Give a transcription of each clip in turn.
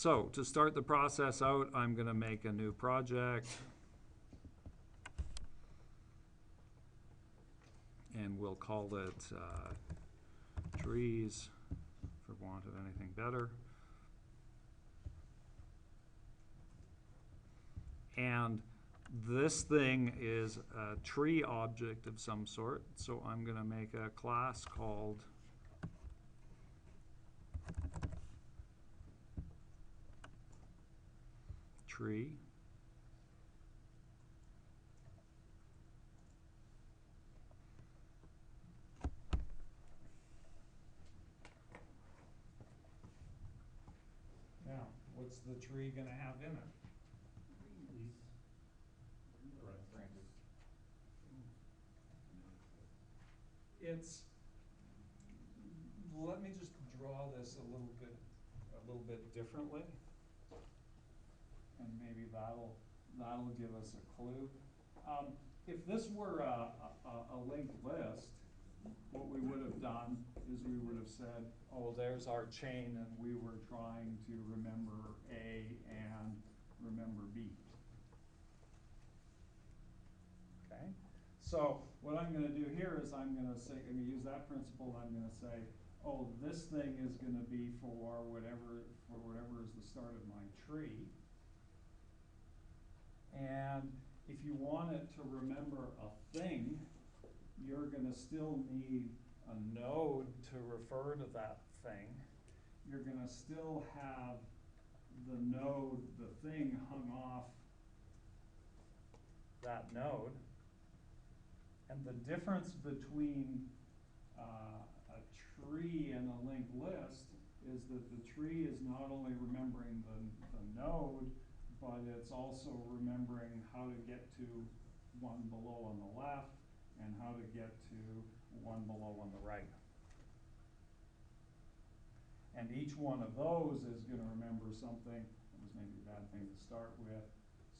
So to start the process out, I'm going to make a new project. And we'll call it trees, for want of anything better. And this thing is a tree object of some sort, so I'm going to make a class called tree. Now, what's the tree going to have in it? Let me just draw this a little bit differently, and maybe that'll give us a clue. If this were a linked list, what we would have done is we would have said, oh, there's our chain, and we were trying to remember A and remember B. Okay? So what I'm going to do here is I'm going to use that principle, and I'm going to say, oh, this thing is going to be for whatever is the start of my tree. And if you want it to remember a thing, you're going to still need a node to refer to that thing. You're going to still have the node, the thing, hung off that node. And the difference between a tree and a linked list is that the tree is not only remembering the node, but it's also remembering how to get to one below on the left and how to get to one below on the right. And each one of those is going to remember something. That was maybe a bad thing to start with.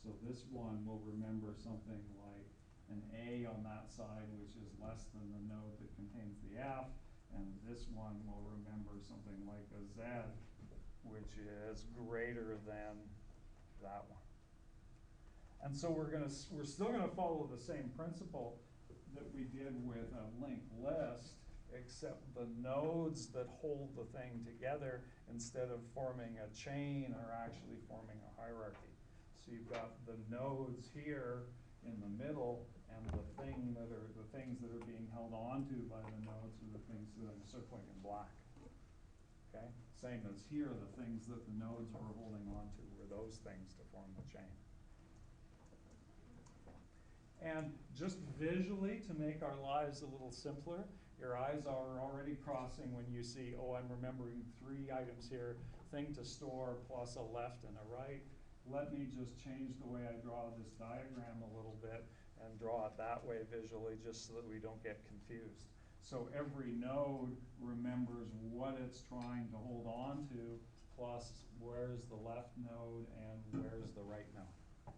So this one will remember something like an A on that side, which is less than the node that contains the F. And this one will remember something like a Z, which is greater than that one. And so we're still going to follow the same principle that we did with a linked list, except the nodes that hold the thing together, instead of forming a chain, are actually forming a hierarchy. So you've got the nodes here in the middle, and the things that are being held onto by the nodes are the things that I'm circling in black. Okay? Same as here, the things that the nodes were holding onto were those things to form the chain. And just visually, to make our lives a little simpler, your eyes are already crossing when you see, oh, I'm remembering 3 items here, thing to store plus a left and a right. Let me just change the way I draw this diagram a little bit and draw it that way visually, just so that we don't get confused. So every node remembers what it's trying to hold on to, plus where's the left node and where's the right node.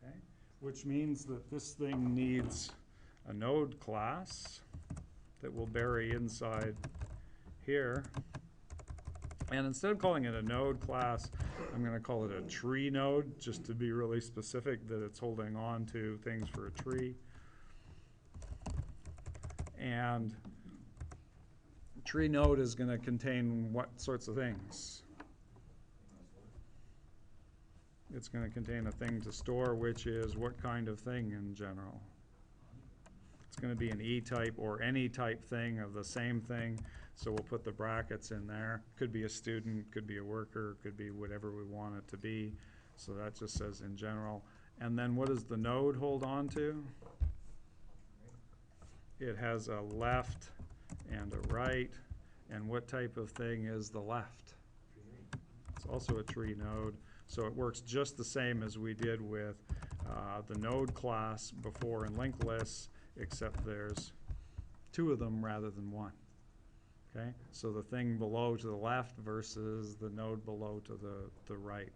Okay, which means that this thing needs a node class that will bury inside here. And instead of calling it a node class, I'm going to call it a tree node, just to be really specific that it's holding on to things for a tree. And tree node is going to contain what sorts of things? It's going to contain a thing to store, which is what kind of thing in general? It's going to be an E-type or any type thing of the same thing. So we'll put the brackets in there. Could be a student, could be a worker, could be whatever we want it to be. So that just says in general. And then what does the node hold on to? It has a left and a right. And what type of thing is the left? It's also a tree node. So it works just the same as we did with the node class before in linked lists, except there's 2 of them rather than 1. Okay, so the thing below to the left versus the node below to the right.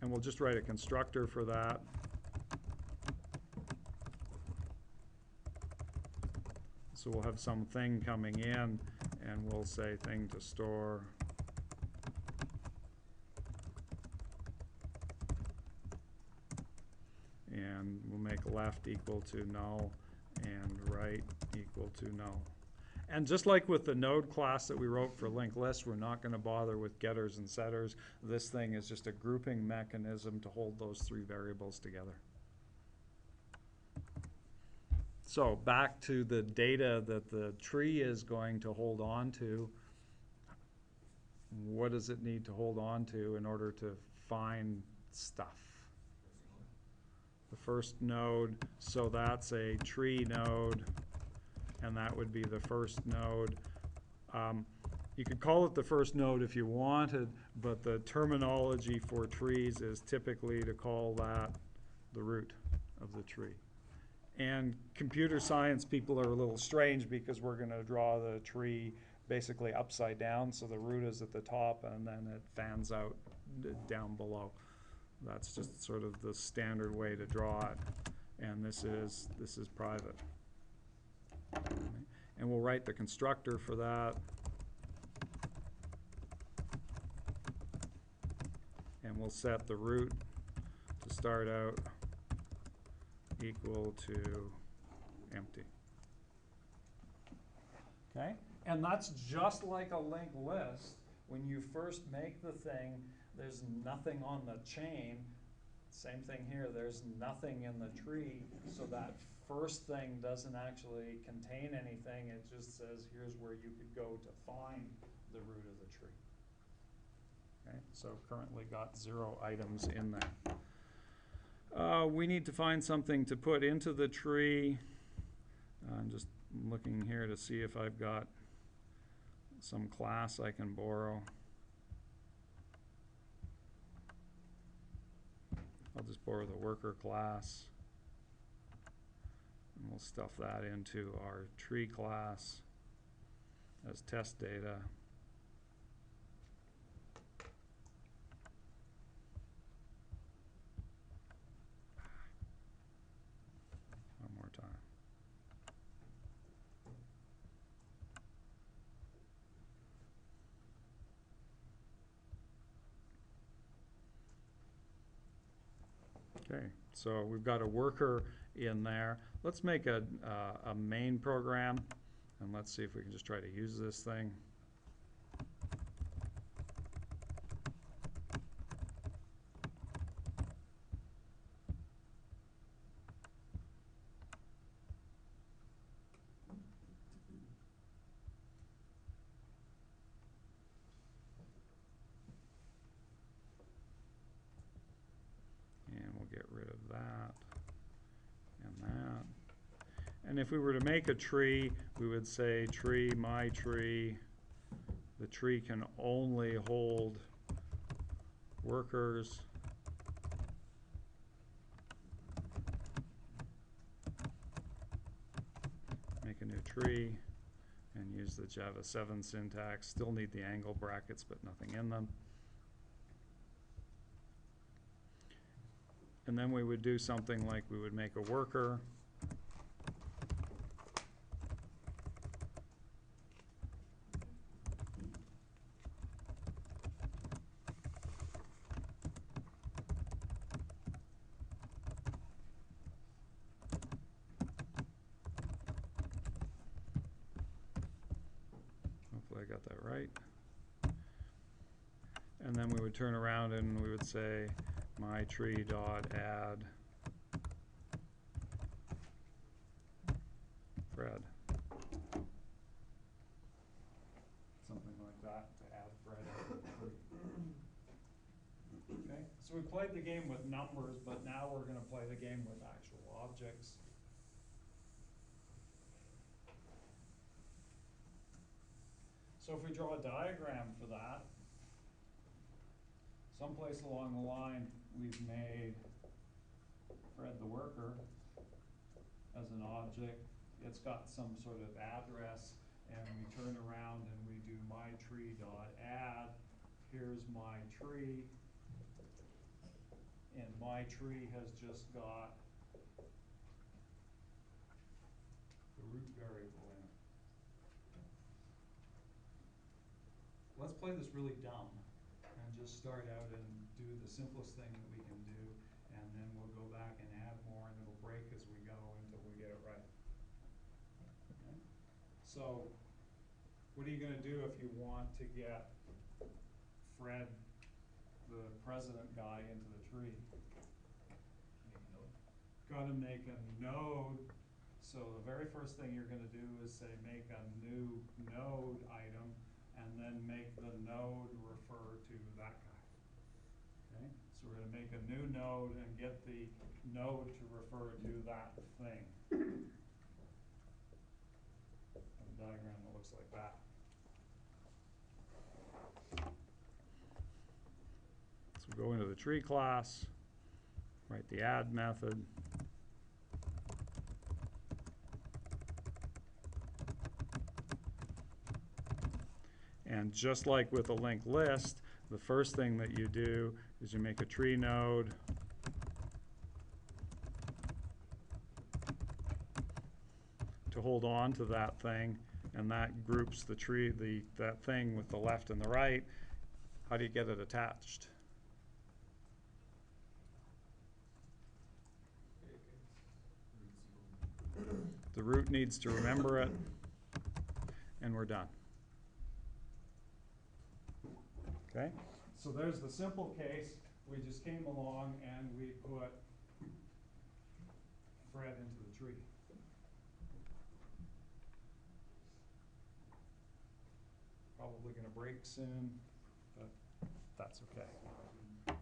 And we'll just write a constructor for that. So we'll have some thing coming in, and we'll say thing to store. And we'll make left equal to null and right equal to null. And just like with the node class that we wrote for linked lists, we're not going to bother with getters and setters. This thing is just a grouping mechanism to hold those three variables together. So back to the data that the tree is going to hold on to. What does it need to hold on to in order to find stuff? The first node, so that's a tree node, and that would be the first node. You could call it the first node if you wanted, but the terminology for trees is typically to call that the root of the tree. And computer science people are a little strange because we're going to draw the tree basically upside down, so the root is at the top and then it fans out down below. That's just sort of the standard way to draw it, and this is private. And we'll write the constructor for that. And we'll set the root to start out equal to empty. Okay? And that's just like a linked list. When you first make the thing, there's nothing on the chain. Same thing here, there's nothing in the tree, so that first thing doesn't actually contain anything. It just says here's where you could go to find the root of the tree. Okay, so currently got 0 items in there. We need to find something to put into the tree. I'm just looking here to see if I've got some class I can borrow. I'll just borrow the worker class, and we'll stuff that into our tree class as test data. One more time. Okay, so we've got a worker in there. Let's make a main program, and let's see if we can just try to use this thing. Get rid of that and that. And if we were to make a tree, we would say tree, my tree. The tree can only hold workers. Make a new tree and use the Java 7 syntax. Still need the angle brackets, but nothing in them. And then we would do something like we would make a worker. Hopefully I got that right. And then we would turn around and we would say my tree dot add Fred. Something like that to add Fred to the tree. Okay, so we played the game with numbers, but now we're going to play the game with actual objects. So if we draw a diagram for that, someplace along the line we've made Fred the worker as an object. It's got some sort of address, and we turn around and we do my tree dot add. Here's my tree, and my tree has just got the root variable in it. let's play this really dumb and just start out and do the simplest thing that we can do, and then we'll go back and add more, and it'll break as we go until we get it right. Okay? So, what are you gonna do if you want to get Fred, the president guy, into the tree? Gotta make a node. So the very first thing you're gonna do is say make a new node item, and then make the node refer to that guy. Okay? So we're gonna make a new node and get the node to refer to that thing. A diagram that looks like that. So go into the tree class, write the add method. And just like with a linked list, the first thing that you do is you make a tree node. To hold on to that thing, and that groups the tree, that thing with the left and the right. How do you get it attached? The root needs to remember it, and we're done. Okay, so there's the simple case. We just came along and we put Fred into the tree. Probably going to break soon, but that's okay.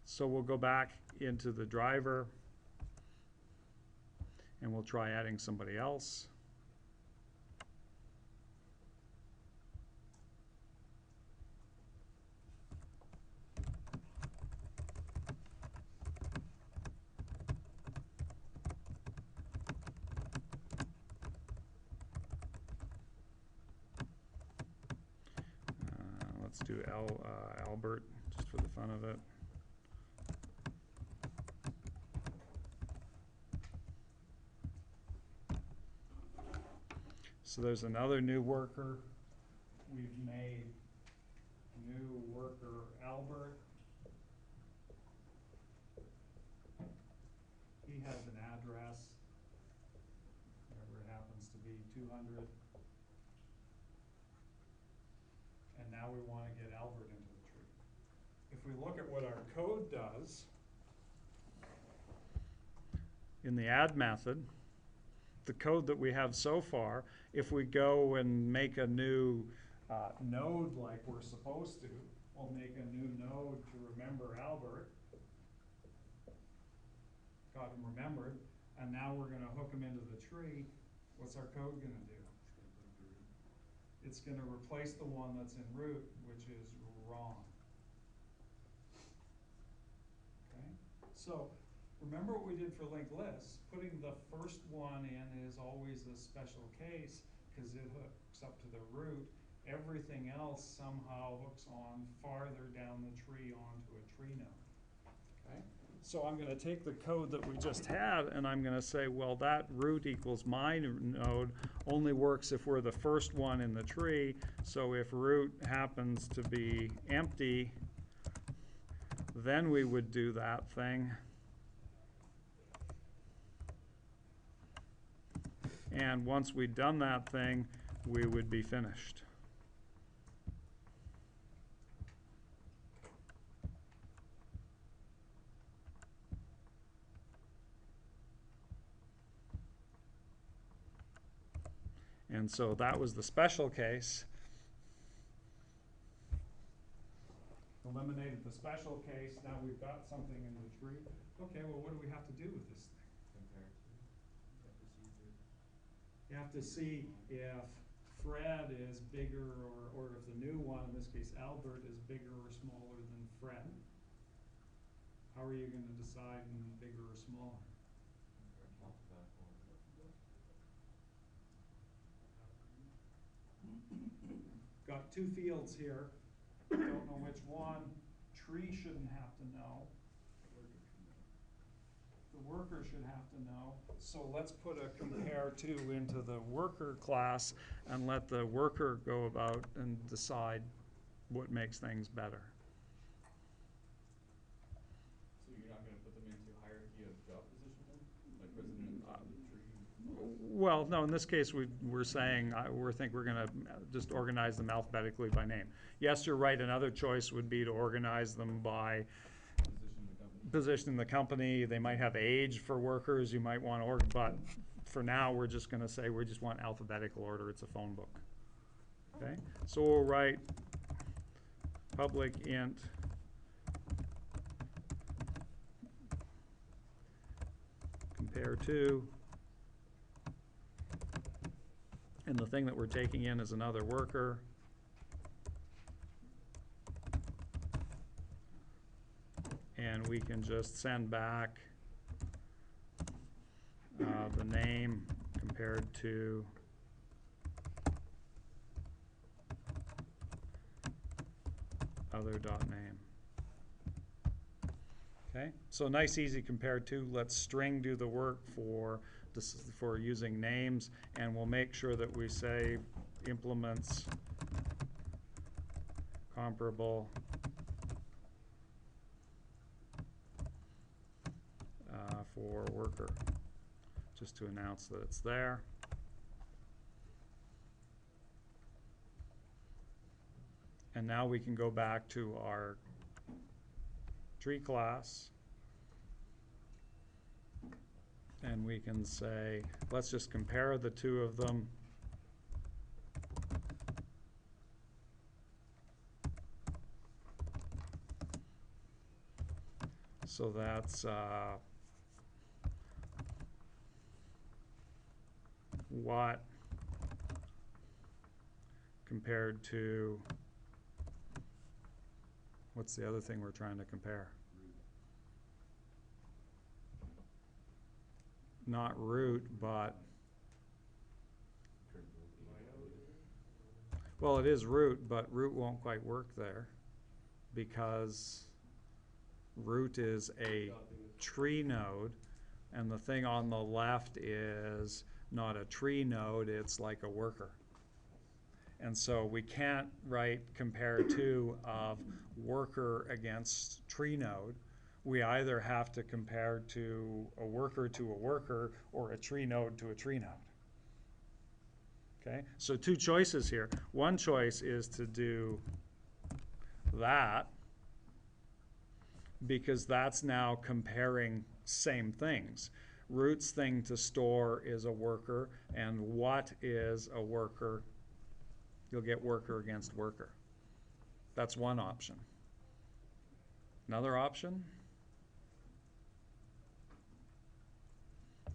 So we'll go back into the driver and we'll try adding somebody else. Let's do Albert, just for the fun of it. So there's another new worker. We've made new worker Albert. He has an address, whatever it happens to be, 200. And now we want to get Albert into the tree. If we look at what our code does, in the add method, the code that we have so far, if we go and make a new node like we're supposed to, we'll make a new node to remember Albert. Got him remembered. And now we're going to hook him into the tree. What's our code going to do? It's going to replace the one that's in root, which is wrong. Okay? So remember what we did for linked lists. Putting the first one in is always a special case because it hooks up to the root. Everything else somehow hooks on farther down the tree onto a tree node. Okay? So I'm going to take the code that we just had and I'm going to say, well, that root equals my node only works if we're the first one in the tree. So if root happens to be empty, then we would do that thing. And once we'd done that thing, we would be finished. And so that was the special case. Eliminated the special case. Now we've got something in the tree. Okay, well, what do we have to do with this thing? You have to see if Fred is bigger or if the new one, in this case Albert, is bigger or smaller than Fred. How are you going to decide bigger or smaller? Got two fields here. Don't know which one. Tree shouldn't have to know. The worker should have to know. So let's put a compare to into the worker class and let the worker go about and decide what makes things better. So you're not going to put them into hierarchy of job position then? Like president of the top of the tree? Well, no, in this case, we're saying, we're going to just organize them alphabetically by name. Yes, you're right, another choice would be to organize them by position in the company. They might have age for workers, you might want to but for now, we're just going to say we just want alphabetical order. It's a phone book. Okay, so we'll write public int compare to, and the thing that we're taking in is another worker. And we can just send back the name compared to other dot name. Okay, so nice, easy compared to. Let's string do the work for using names, and we'll make sure that we say implements comparable for worker, just to announce that it's there. And now we can go back to our tree class, and we can say, let's just compare the two of them. So that's what compared to, what's the other thing we're trying to compare? Not root, but, well, it is root, but root won't quite work there because root is a tree node, and the thing on the left is not a tree node, it's like a worker. And so we can't write compare to of worker against tree node. We either have to compare to a worker or a tree node to a tree node. Okay, so two choices here. One choice is to do that, because that's now comparing same things. Root's thing to store is a worker, and what is a worker? You'll get worker against worker. That's one option. Another option?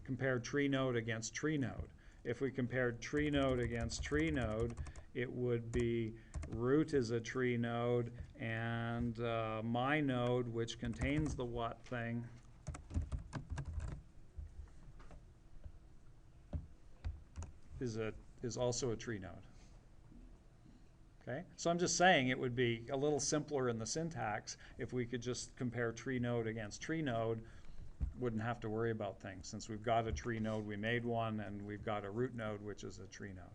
Compare tree node against tree node. If we compared tree node against tree node, it would be root is a tree node, and my node, which contains the what thing, is also a tree node. Okay, so I'm just saying it would be a little simpler in the syntax if we could just compare tree node against tree node. Wouldn't have to worry about things, since we've got a tree node, we made one, and we've got a root node, which is a tree node.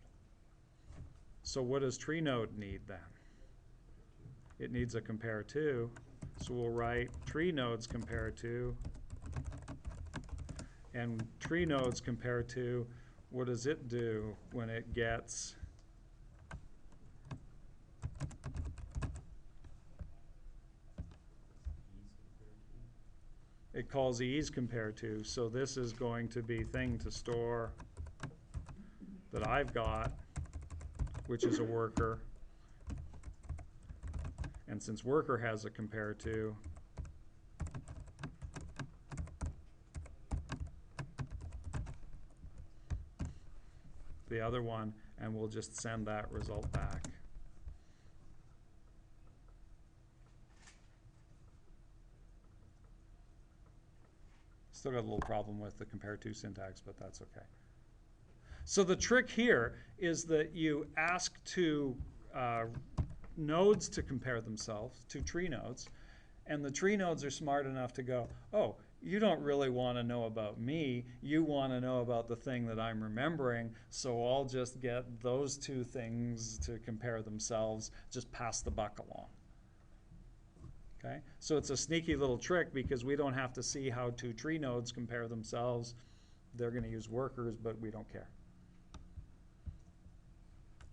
So what does tree node need then? It needs a compare to, so we'll write tree nodes compare to, and tree nodes compare to, what does it do when it gets it calls ease compare to, so this is going to be thing to store that I've got, which is a worker, and since worker has a compare to, the other one, and we'll just send that result back. Still got a little problem with the compare to syntax, but that's okay. So the trick here is that you ask two nodes to compare themselves, two tree nodes, and the tree nodes are smart enough to go, oh, you don't really want to know about me. You want to know about the thing that I'm remembering. So I'll just get those two things to compare themselves, just pass the buck along. Okay? So it's a sneaky little trick because we don't have to see how two tree nodes compare themselves. They're going to use workers, but we don't care.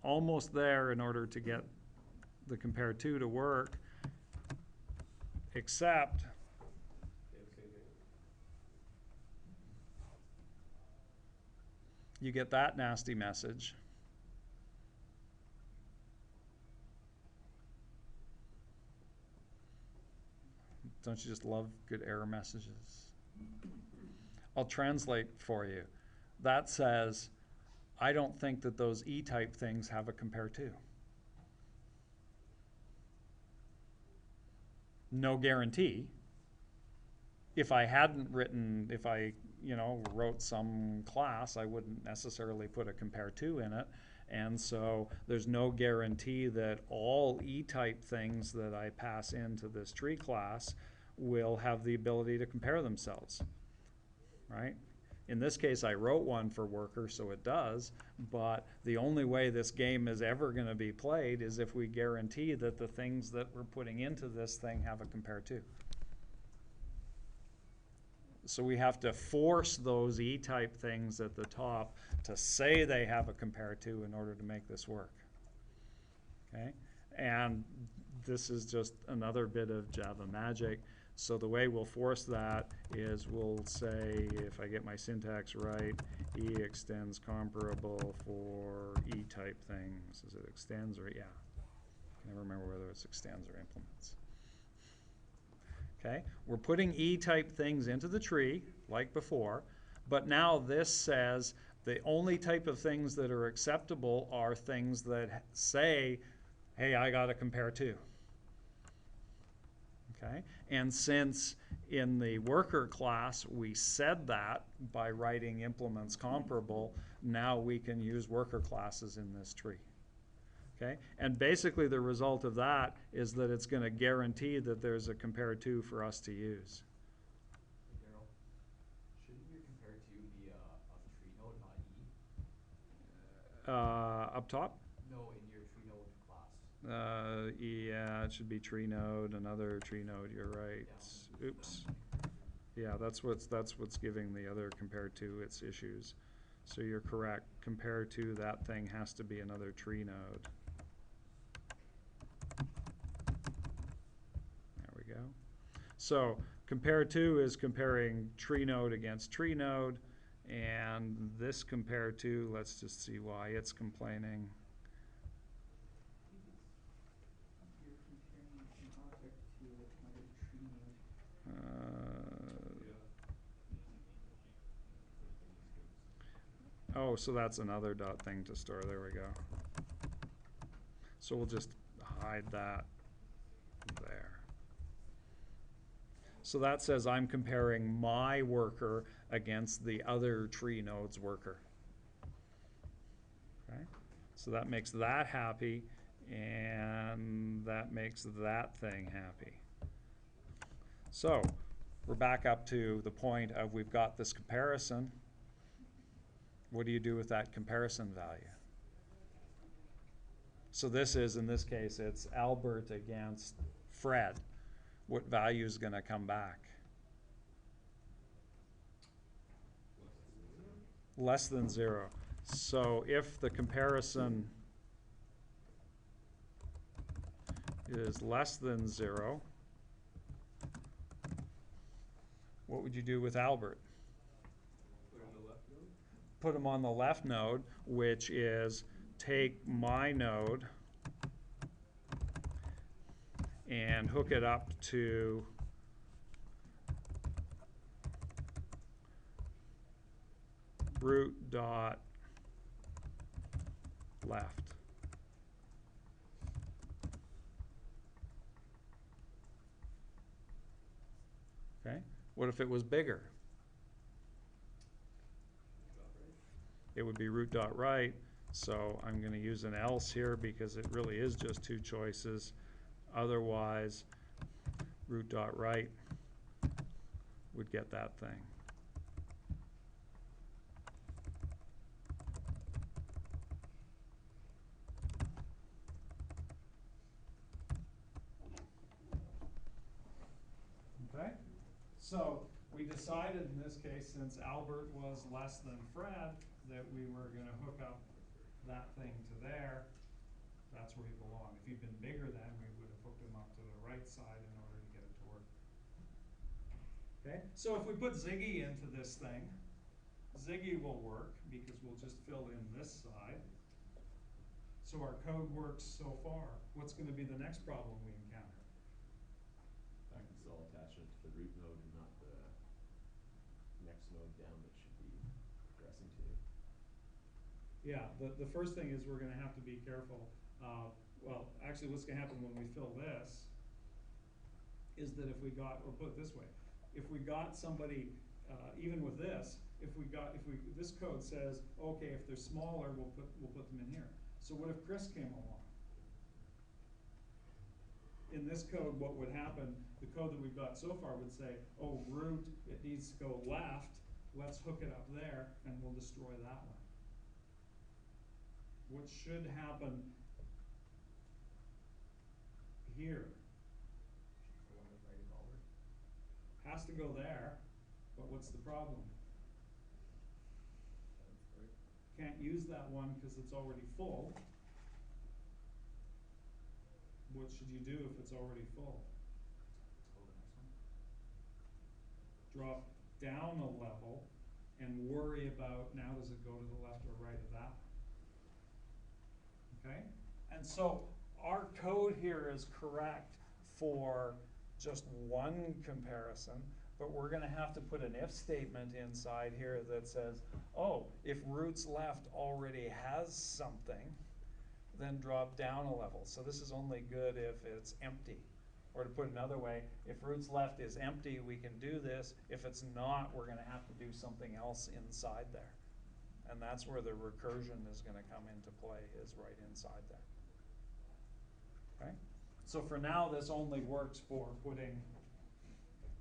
Almost there in order to get the compare to work, except you get that nasty message. Don't you just love good error messages? I'll translate for you. That says, I don't think that those E-type things have a compare to. No guarantee. If I hadn't written, if I, wrote some class, I wouldn't necessarily put a compare to in it. And so there's no guarantee that all E-type things that I pass into this tree class will have the ability to compare themselves, right? In this case, I wrote one for worker, so it does, but the only way this game is ever going to be played is if we guarantee that the things that we're putting into this thing have a compare to. So we have to force those E-type things at the top to say they have a compare to in order to make this work. Okay? And this is just another bit of Java magic. So the way we'll force that is we'll say, if I get my syntax right, E extends comparable for E-type things. Is it extends or, yeah. I can never remember whether it's extends or implements. Okay, we're putting E-type things into the tree, like before, but now this says the only type of things that are acceptable are things that say, hey, I got to compare to. Okay, and since in the worker class we said that by writing implements comparable, now we can use worker classes in this tree. Okay, and basically the result of that is that it's going to guarantee that there's a compare to for us to use. Daryl, shouldn't your compare to be a tree node, not E? Up top? No, in your tree node class. Yeah, it should be tree node, another tree node, you're right. Yeah. Oops. Yeah, that's what's giving the other compare to its issues. So you're correct. Compare to that thing has to be another tree node. There we go. So compare to is comparing tree node against tree node, and this compare to, let's just see why it's complaining. You're comparing an object to another tree node. Oh, so that's another dot thing to store. There we go. So we'll just hide that there. So that says I'm comparing my worker against the other tree node's worker. Okay? So that makes that happy, and that makes that thing happy. So we're back up to the point of we've got this comparison. What do you do with that comparison value? So this is, in this case, it's Albert against Fred. What value is going to come back? Less than 0. So if the comparison is less than 0, what would you do with Albert? Put him on the left node, which is take my node and hook it up to root dot left. Okay, what if it was bigger? It would be root dot right, so I'm going to use an else here because it really is just two choices. Otherwise, root dot right would get that thing. Okay, so we decided in this case, since Albert was less than Fred, that we were gonna hook up that thing to there. That's where he belonged. If he'd been bigger then, we would have hooked him up to the right side in order to get it to work. Okay, so if we put Ziggy into this thing, Ziggy will work because we'll just fill in this side. So our code works so far. What's gonna be the next problem we encounter? I can still attach it to the root node and not the next node down that should be progressing to. Yeah, the first thing is we're gonna have to be careful. Well, actually what's gonna happen when we fill this is that if we got, or put it this way, if we got somebody, even with this, this code says, okay, if they're smaller, we'll put them in here. So what if Chris came along? In this code, what would happen, the code that we've got so far would say, oh, root, it needs to go left, let's hook it up there, and we'll destroy that one. What should happen here The one with right Albert. has to go there, but what's the problem? That's right. Can't use that one because it's already full. What should you do if it's already full? Go to the next one. Drop down a level and worry about, now does it go to the left or right of that? Okay? And so our code here is correct for just one comparison, but we're gonna have to put an if statement inside here that says, oh, if roots left already has something, then drop down a level. So this is only good if it's empty. Or to put it another way, if roots left is empty, we can do this. If it's not, we're gonna have to do something else inside there. And that's where the recursion is gonna come into play, is right inside there. Okay? So for now, this only works for putting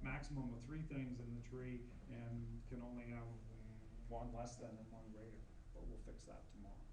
maximum of 3 things in the tree and can only have one less than and one greater, but we'll fix that tomorrow.